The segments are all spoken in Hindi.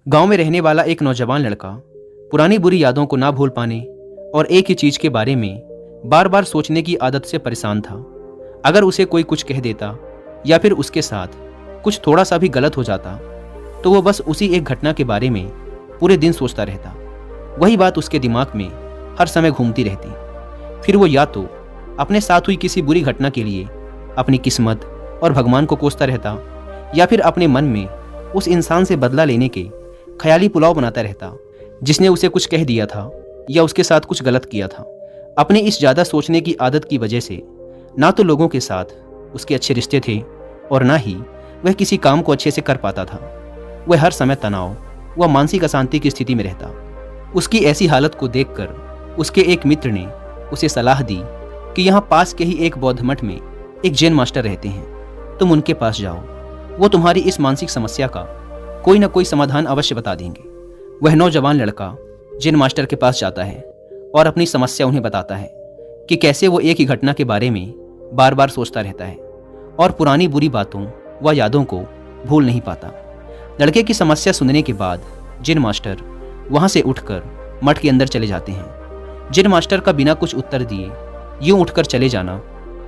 गांव में रहने वाला एक नौजवान लड़का पुरानी बुरी यादों को ना भूल पाने और एक ही चीज के बारे में बार बार सोचने की आदत से परेशान था। अगर उसे कोई कुछ कह देता या फिर उसके साथ कुछ थोड़ा सा भी गलत हो जाता तो वो बस उसी एक घटना के बारे में पूरे दिन सोचता रहता। वही बात उसके दिमाग में हर समय घूमती रहती। फिर वो या तो अपने साथ हुई किसी बुरी घटना के लिए अपनी किस्मत और भगवान को कोसता रहता या फिर अपने मन में उस इंसान से बदला लेने के ख्याली पुलाव बनाता रहता जिसने उसे कुछ कह दिया था या उसके साथ कुछ गलत किया था। अपनी इस ज़्यादा सोचने की आदत की वजह से ना तो लोगों के साथ उसके अच्छे रिश्ते थे और ना ही वह किसी काम को अच्छे से कर पाता था। वह हर समय तनाव व मानसिक अशांति की स्थिति में रहता। उसकी ऐसी हालत को देखकर उसके एक मित्र ने उसे सलाह दी कि यहाँ पास के ही एक बौद्ध मठ में एक जैन मास्टर रहते हैं, तुम उनके पास जाओ, वो तुम्हारी इस मानसिक समस्या का कोई ना कोई समाधान अवश्य बता देंगे। वह नौजवान लड़का जैन मास्टर के पास जाता है और अपनी समस्या उन्हें बताता है कि कैसे वो एक ही घटना के बारे में बार बार सोचता रहता है और पुरानी बुरी बातों व यादों को भूल नहीं पाता। लड़के की समस्या सुनने के बाद जैन मास्टर वहां से उठकर मठ के अंदर चले जाते हैं। जैन मास्टर का बिना कुछ उत्तर दिए यूं उठकर चले जाना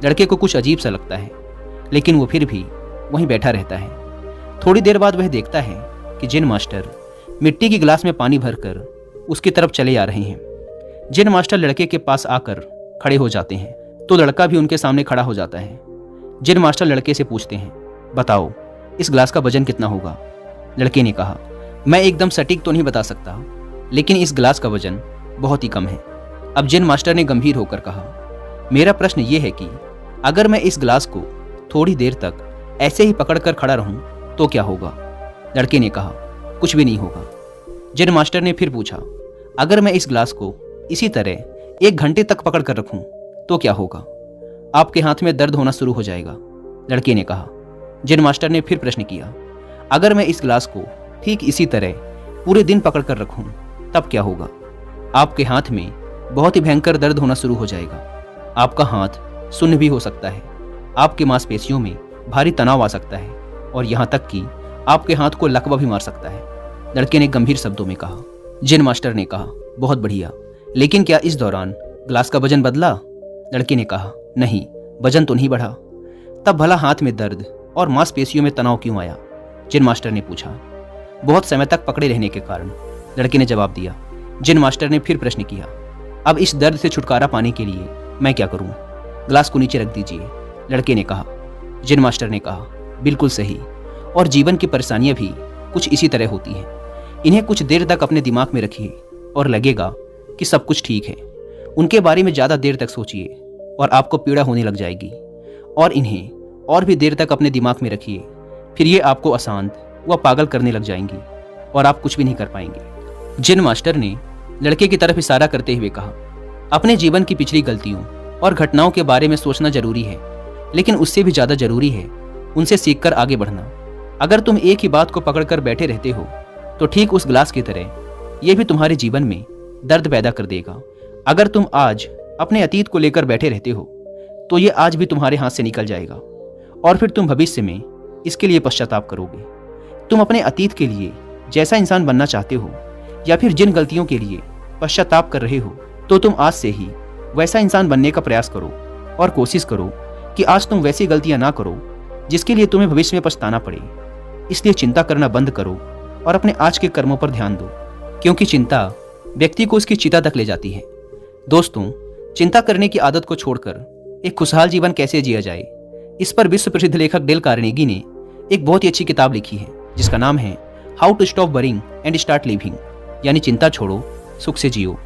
लड़के को कुछ अजीब सा लगता है, लेकिन वो फिर भी वहीं बैठा रहता है। थोड़ी देर बाद वह देखता है कि जैन मास्टर मिट्टी की गिलास में पानी भरकर उसकी तरफ चले आ रहे हैं। जैन मास्टर लड़के के पास आकर खड़े हो जाते हैं तो लड़का भी उनके सामने खड़ा हो जाता है। जैन मास्टर लड़के से पूछते हैं, बताओ इस गिलास का वजन कितना होगा? लड़के ने कहा, मैं एकदम सटीक तो नहीं बता सकता, लेकिन इस गिलास का वजन बहुत ही कम है। अब जैन मास्टर ने गंभीर होकर कहा, मेरा प्रश्न ये है कि अगर मैं इस गिलास को थोड़ी देर तक ऐसे ही पकड़कर खड़ा रहूं तो क्या होगा? लड़के ने कहा, कुछ भी नहीं होगा। जैन मास्टर ने फिर पूछा, अगर मैं इस गिलास को इसी तरह 1 घंटे तक पकड़ कर रखूं तो क्या होगा? आपके हाथ में दर्द होना शुरू हो जाएगा। लड़के ने कहा। जैन मास्टर ने फिर प्रश्न किया, अगर मैं इस गिलास को ठीक इसी तरह पूरे दिन पकड़ कर रखूं तब क्या होगा? आपके हाथ में बहुत ही भयंकर दर्द होना शुरू हो जाएगा। आपका हाथ सुन्न भी हो सकता है, आपके मांसपेशियों में भारी तनाव आ सकता है और यहाँ तक कि आपके हाथ को लकवा भी मार सकता है। लड़के ने गंभीर शब्दों में कहा। जैन मास्टर ने कहा, बहुत बढ़िया, लेकिन क्या इस दौरान ग्लास का वजन बदला? लड़के ने कहा, नहीं, वजन तो नहीं बढ़ा। तब भला हाथ में दर्द और मांसपेशियों में तनाव क्यों आया? जैन मास्टर ने पूछा। बहुत समय तक पकड़े रहने के कारण, लड़के ने जवाब दिया। जैन मास्टर ने फिर प्रश्न किया, अब इस दर्द से छुटकारा पाने के लिए मैं क्या करूं? ग्लास को नीचे रख दीजिए। लड़के ने कहा। जैन मास्टर ने कहा, बिल्कुल सही, और जीवन की परेशानियां भी कुछ इसी तरह होती हैं। इन्हें कुछ देर तक अपने दिमाग में रखिए और लगेगा कि सब कुछ ठीक है। उनके बारे में ज़्यादा देर तक सोचिए और आपको पीड़ा होने लग जाएगी, और इन्हें और भी देर तक अपने दिमाग में रखिए, फिर ये आपको अशांत व पागल करने लग जाएंगी और आप कुछ भी नहीं कर पाएंगे। जैन मास्टर ने लड़के की तरफ इशारा करते हुए कहा, अपने जीवन की पिछली गलतियों और घटनाओं के बारे में सोचना जरूरी है, लेकिन उससे भी ज़्यादा जरूरी है उनसे सीखकर आगे बढ़ना। अगर तुम एक ही बात को पकड़कर बैठे रहते हो तो ठीक उस ग्लास की तरह यह भी तुम्हारे जीवन में दर्द पैदा कर देगा। अगर तुम आज अपने अतीत को लेकर बैठे रहते हो तो ये आज भी तुम्हारे हाथ से निकल जाएगा और फिर तुम भविष्य में इसके लिए पश्चाताप करोगे। तुम अपने अतीत के लिए जैसा इंसान बनना चाहते हो या फिर जिन गलतियों के लिए पश्चाताप कर रहे हो, तो तुम आज से ही वैसा इंसान बनने का प्रयास करो और कोशिश करो कि आज तुम वैसी गलतियां ना करो जिसके लिए तुम्हें भविष्य में पछताना पड़े। इसलिए चिंता करना बंद करो और अपने आज के कर्मों पर ध्यान दो, क्योंकि चिंता व्यक्ति को उसकी चिता तक ले जाती है। दोस्तों, चिंता करने की आदत को छोड़कर एक खुशहाल जीवन कैसे जिया जाए, इस पर विश्व प्रसिद्ध लेखक डेल कार्नेगी ने एक बहुत ही अच्छी किताब लिखी है जिसका नाम है how to stop worrying and start living, यानी चिंता छोड़ो, सुख से जियो।